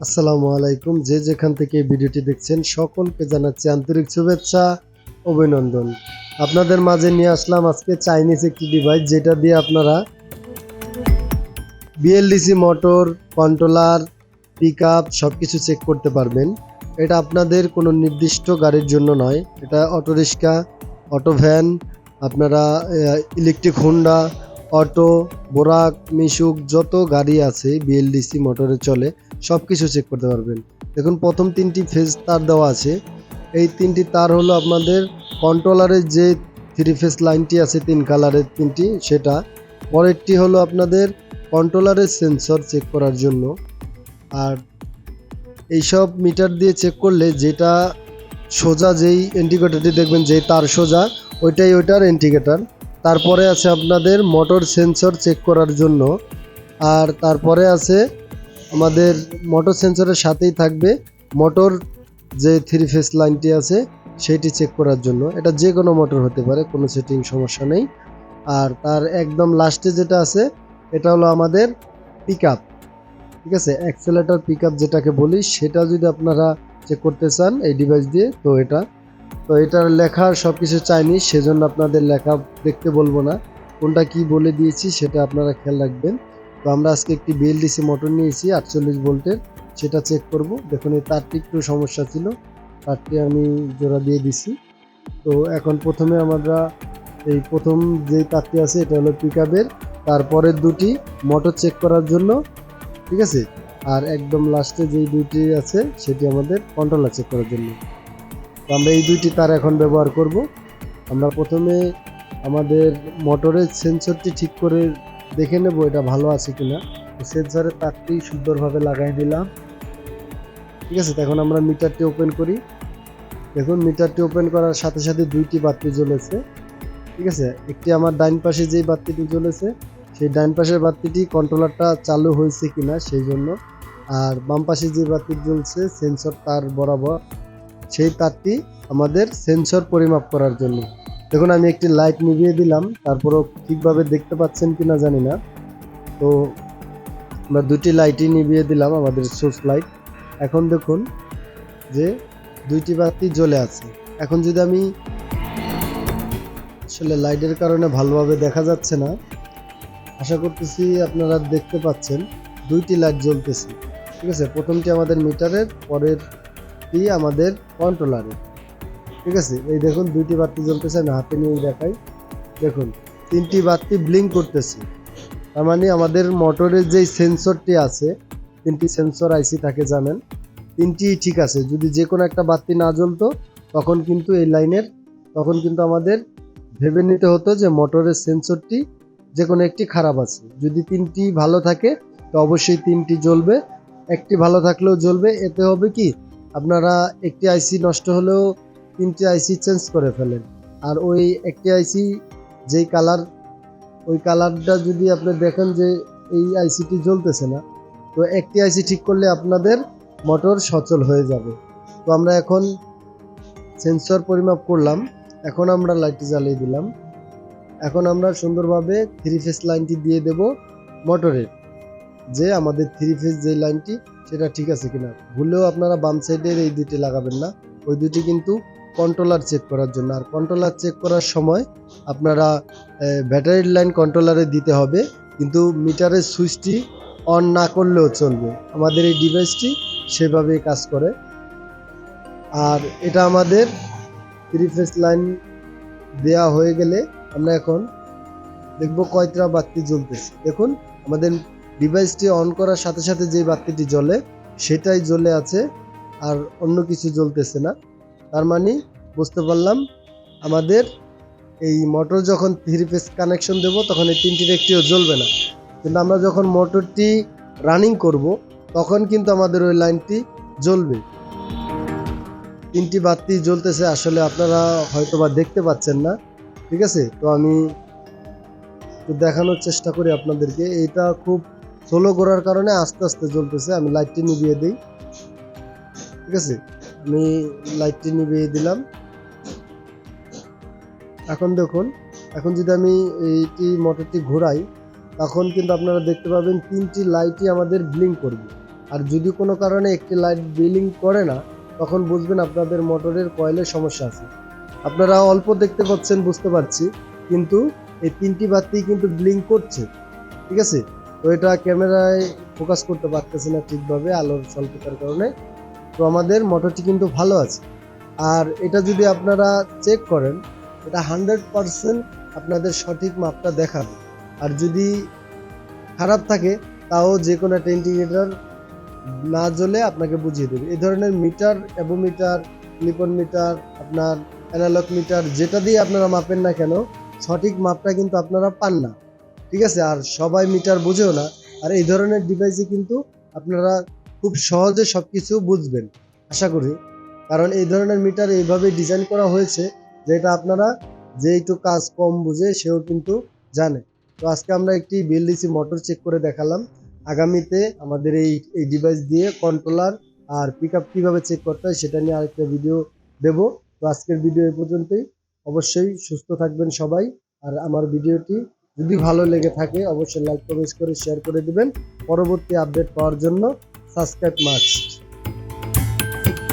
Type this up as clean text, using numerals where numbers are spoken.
আসসালামু আলাইকুম। যে যেখান থেকে এই ভিডিওটি দেখছেন সকলকে জানাচ্ছি আন্তরিক শুভেচ্ছা, অভিনন্দন। আপনাদের মাঝে নিয়ে আসলাম আজকে চাইনিজ একটি ডিভাইস, যেটা দিয়ে আপনারা বিএলডিসি মোটর, কন্ট্রোলার, পিকআপ সবকিছু চেক করতে পারবেন। এটা আপনাদের কোনো নির্দিষ্ট গাড়ির জন্য নয়, এটা অটোরিক্সা, অটো ভ্যান, আপনারা ইলেকট্রিক হোন্ডা, অটো, বোরাক, মিশুক যত গাড়ি আছে বিএলডিসি মোটরে চলে সব কিছু চেক করতে পারবেন। দেখুন, প্রথম 3টি ফেজ তার দেওয়া আছে। এই 3টি তার হলো আপনাদের কন্ট্রোলারের যে 3 ফেজ লাইনটি আছে 3 কালারের 3টি, সেটা। পরেরটি হলো আপনাদের কন্ট্রোলারের সেন্সর চেক করার জন্য। আর এইসব মিটার দিয়ে চেক করলে যেটা সোজা যেই ইন্ডিকেটরটি দেখবেন, যেই তার সোজা ওইটাই ওইটার ইন্ডিকেটর। তারপরে আছে আপনাদের মোটর সেন্সর চেক করার জন্য। আর তারপরে আছে আমাদের মোটর সেন্সরের সাথেই থাকবে মোটর যে 3 ফেজ লাইনটি আছে সেটি চেক করার জন্য। এটা যে কোনো মোটর হতে পারে, কোনো সেটিং সমস্যা নেই। আর তার একদম লাস্টে যেটা আছে এটা হলো আমাদের পিকআপ, ঠিক আছে, অ্যাক্সেলেটর পিকআপ যেটাকে বলি, সেটা যদি আপনারা চেক করতে চান এই ডিভাইস দিয়ে, তো এটার লেখা সব কিছু চাইনিজ, সেজন্য আপনাদের লেখা দেখতে বলবো না, কোনটা কি বলে দিয়েছি সেটা আপনারা খেয়াল রাখবেন। তো আমরা আজকে একটি বিএলডিসি মোটর নিয়েছি 48 ভোল্টের, সেটা চেক করব। দেখুন, এই তারটি একটু সমস্যা ছিল, তারটি আমি জোড়া দিয়ে দিছি। তো এখন প্রথমে আমরা এই প্রথম যে তারটি আছে এটা হলো পিকআপের, তারপরের দুটি মোটর চেক করার জন্য, ঠিক আছে। আর একদম লাস্টে যেই দুইটি আছে সেটি আমাদের কন্ট্রোলার চেক করার জন্য। তো আমরা এই দুইটি তার এখন ব্যবহার করব। আমরা প্রথমে আমাদের মোটরের সেন্সরটি ঠিক করে দেখে নেব এটা ভালো আছে কিনা। তো সেন্সরের তারটি সুন্দরভাবে লাগাই দিলাম, ঠিক আছে। এখন আমরা মিটারটি ওপেন করি। দেখুন, মিটারটি ওপেন করার সাথে সাথে দুইটি বাতি জ্বলেছে, ঠিক আছে। একটি আমার ডাইন পাশে যেই বাতিটি জ্বলেছে সেই ডাইন পাশের বাতিটি কন্ট্রোলারটা চালু হয়েছে কিনা সেই জন্য। আর বাম পাশে যে বাতি জ্বলছে সেন্সর তার বরাবর, সেই তারটি আমাদের সেন্সর পরিমাপ করার জন্য। দেখুন, আমি একটি লাইট নিভিয়ে দিলাম, তারপরও ঠিকভাবে দেখতে পাচ্ছেন কিনা জানি না। তো আমরা দুটি লাইটই নিভিয়ে দিলাম, আমাদের সোর্স লাইট। এখন দেখুন যে দুইটি বাতি জ্বলে আছে। এখন যদি আমি, আসলে লাইটের কারণে ভালোভাবে দেখা যাচ্ছে না, আশা করতেছি আপনারা দেখতে পাচ্ছেন, দুইটি লাইট জ্বলতেছে, ঠিক আছে। প্রথমটি আমাদের মিটারের, পরেরটি আমাদের কন্ট্রোলারের, ঠিক আছে। এই দেখুন দুইটি বাতি জ্বলতেছে, আমি হাতে নিয়ে দেখাই। দেখুন, 3টি বাতি ব্লিঙ্ক করতেছে। তার মানে আমাদের মোটরের যেই সেন্সরটি আছে, 3টি সেন্সর আইসি থাকে জানেন, 3টি ঠিক আছে। যদি যে কোনো একটা বাতি না জ্বলতো তখন কিন্তু এই লাইনের, তখন কিন্তু আমাদের ভেবে নিতে হতো যে মোটরের সেন্সরটি যে কোনো একটি খারাপ আছে। যদি 3টি ভালো থাকে তো অবশ্যই 3টি জ্বলবে, একটি ভালো থাকলেও জ্বলবে। এতে হবে কি, আপনারা একটি আইসি নষ্ট হলেও 3টি আইসি চেঞ্জ করে ফেলেন। আর ওই একটি আইসি যেই কালার, ওই কালারটা যদি আপনি দেখেন যে এই আইসিটি জ্বলতেছে না, তো একটি আইসি ঠিক করলে আপনাদের মোটর সচল হয়ে যাবে। তো আমরা এখন সেন্সর পরিমাপ করলাম, এখন আমরা লাইটটি জ্বালিয়ে দিলাম। এখন আমরা সুন্দরভাবে 3 ফেজ লাইনটি দিয়ে দেব মোটরের, যে আমাদের 3 ফেজ যে লাইনটি সেটা ঠিক আছে কিনা। ভুলেও আপনারা বাম সাইডের এই দুটি লাগাবেন না, ওই দুটি কিন্তু কন্ট্রোলার চেক করার জন্য। আর কন্ট্রোলার চেক করার সময় আপনারা ব্যাটারির লাইন কন্ট্রোলারে দিতে হবে, কিন্তু মিটারের সুইচটি অন না করলেও চলবে। আমাদের এই ডিভাইসটি সেভাবেই কাজ করে। আর এটা আমাদের 3 ফেজ লাইন দেওয়া হয়ে গেলে আমরা এখন দেখব কয়টা বাতি জ্বলতেছে। দেখুন, আমাদের ডিভাইসটি অন করার সাথে সাথে যে বাতিটি জ্বলে সেটাই জ্বলে আছে, আর অন্য কিছু জ্বলতেছে না। তার মানে বুঝতে পারলাম আমাদের এই মোটর যখন 3 ফেজ কানেকশন দেব তখন এই 3টির একটিও জ্বলবে না, কিন্তু আমরা যখন মোটরটি রানিং করব তখন কিন্তু আমাদের ওই লাইনটি জ্বলবে। 3টি বাতি জ্বলতেছে, আসলে আপনারা হয়তোবা দেখতে পাচ্ছেন না, ঠিক আছে। তো আমি দেখানোর চেষ্টা করি আপনাদেরকে। এটা খুব স্লো করার কারণে আস্তে আস্তে জ্বলতেছে। আমি লাইটটি নিভিয়ে দিই, ঠিক আছে। আমি লাইটটি নিভিয়ে দিলাম। এখন দেখুন, এখন যদি আমি মোটরটি ঘোরাই তখন কিন্তু আপনারা দেখতে পাবেন 3টি লাইটই আমাদের ব্লিঙ্ক করবে, আর যদি কোনো কারণে একটি লাইট ব্লিঙ্ক করে না, তখন বুঝবেন আপনাদের মোটরের কয়েলের সমস্যা আছে। আপনারা অল্প দেখতে পাচ্ছেন, বুঝতে পারছি, কিন্তু এই 3টি বাতি কিন্তু ব্লিঙ্ক করছে, ঠিক আছে। তো এটা ক্যামেরায় ফোকাস করতে পারতেছে না ঠিকভাবে আলোর স্বল্পতার কারণে। তো আমাদের মোটরটি কিন্তু ভালো আছে। আর এটা যদি আপনারা চেক করেন, এটা 100% আপনাদের সঠিক মাপটা দেখাবে। আর যদি খারাপ থাকে তাও যে কোনো একটা ইন্ডিকেটর না জ্বলে আপনাকে বুঝিয়ে দেবে। এই ধরনের মিটার, অ্যাবোমিটার, ক্লিপন মিটার, আপনার অ্যানালগ মিটার, যেটা দিয়ে আপনারা মাপেন না কেন, সঠিক মাপটা কিন্তু আপনারা পান না, ঠিক আছে। আর সবাই মিটার বুঝেও না। আর এই ধরনের ডিভাইসে কিন্তু আপনারা খুব সহজে সবকিছু বুঝবেন, আশা করি। কারণ এই ধরনের মিটার এইভাবে ডিজাইন করা হয়েছে যেটা আপনারা, যে একটু কাজ কম বুঝে সেও কিন্তু জানে। তো আজকে আমরা একটি বিএলডিসি মোটর চেক করে দেখালাম। আগামীতে আমাদের এই ডিভাইস দিয়ে কন্ট্রোলার আর পিকআপ কিভাবে চেক করতে হয় সেটা নিয়ে আরেকটা ভিডিও দেব। তো আজকের ভিডিও এই পর্যন্তই। অবশ্যই সুস্থ থাকবেন সবাই। আর আমার ভিডিওটি যদি ভালো লেগে থাকে অবশ্যই লাইক, কমেন্ট করে শেয়ার করে দিবেন। পরবর্তী আপডেট পাওয়ার জন্য সাবস্ক্রাইব মাস্ট।